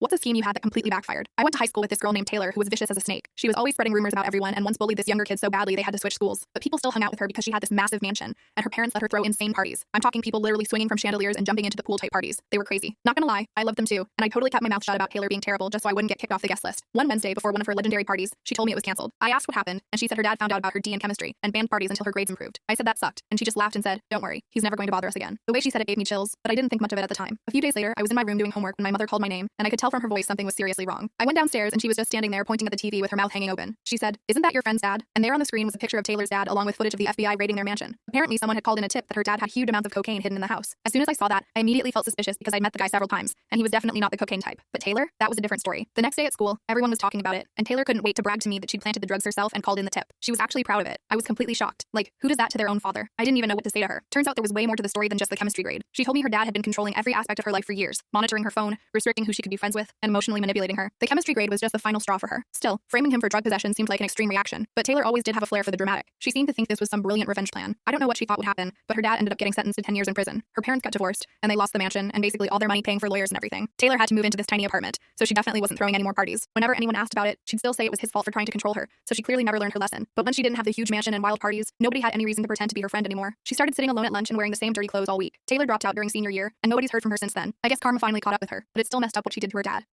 What's a scheme you had that completely backfired? I went to high school with this girl named Taylor who was vicious as a snake. She was always spreading rumors about everyone and once bullied this younger kid so badly they had to switch schools. But people still hung out with her because she had this massive mansion, and her parents let her throw insane parties. I'm talking people literally swinging from chandeliers and jumping into the pool type parties. They were crazy. Not gonna lie, I loved them too, and I totally kept my mouth shut about Taylor being terrible just so I wouldn't get kicked off the guest list. One Wednesday before one of her legendary parties, she told me it was canceled. I asked what happened, and she said her dad found out about her D in chemistry and banned parties until her grades improved. I said that sucked, and she just laughed and said, "Don't worry, he's never going to bother us again." The way she said it gave me chills, but I didn't think much of it at the time. A few days later, I was in my room doing homework when my mother called my name, and I could tell from her voice something was seriously wrong. I went downstairs and she was just standing there pointing at the TV with her mouth hanging open. She said, "Isn't that your friend's dad?" And there on the screen was a picture of Taylor's dad along with footage of the FBI raiding their mansion. Apparently someone had called in a tip that her dad had huge amounts of cocaine hidden in the house. As soon as I saw that, I immediately felt suspicious because I'd met the guy several times, and he was definitely not the cocaine type. But Taylor? That was a different story. The next day at school, everyone was talking about it, and Taylor couldn't wait to brag to me that she'd planted the drugs herself and called in the tip. She was actually proud of it. I was completely shocked. Like, who does that to their own father? I didn't even know what to say to her. Turns out there was way more to the story than just the chemistry grade. She told me her dad had been controlling every aspect of her life for years, monitoring her phone, restricting who she could be friends with, and emotionally manipulating her. The chemistry grade was just the final straw for her. Still, framing him for drug possession seemed like an extreme reaction, but Taylor always did have a flair for the dramatic. She seemed to think this was some brilliant revenge plan. I don't know what she thought would happen, but her dad ended up getting sentenced to 10 years in prison. Her parents got divorced, and they lost the mansion and basically all their money paying for lawyers and everything. Taylor had to move into this tiny apartment, so she definitely wasn't throwing any more parties. Whenever anyone asked about it, she'd still say it was his fault for trying to control her, so she clearly never learned her lesson. But when she didn't have the huge mansion and wild parties, nobody had any reason to pretend to be her friend anymore. She started sitting alone at lunch and wearing the same dirty clothes all week. Taylor dropped out during senior year, and nobody's heard from her since then. I guess karma finally caught up with her, but it's still messed up what she did to her dad.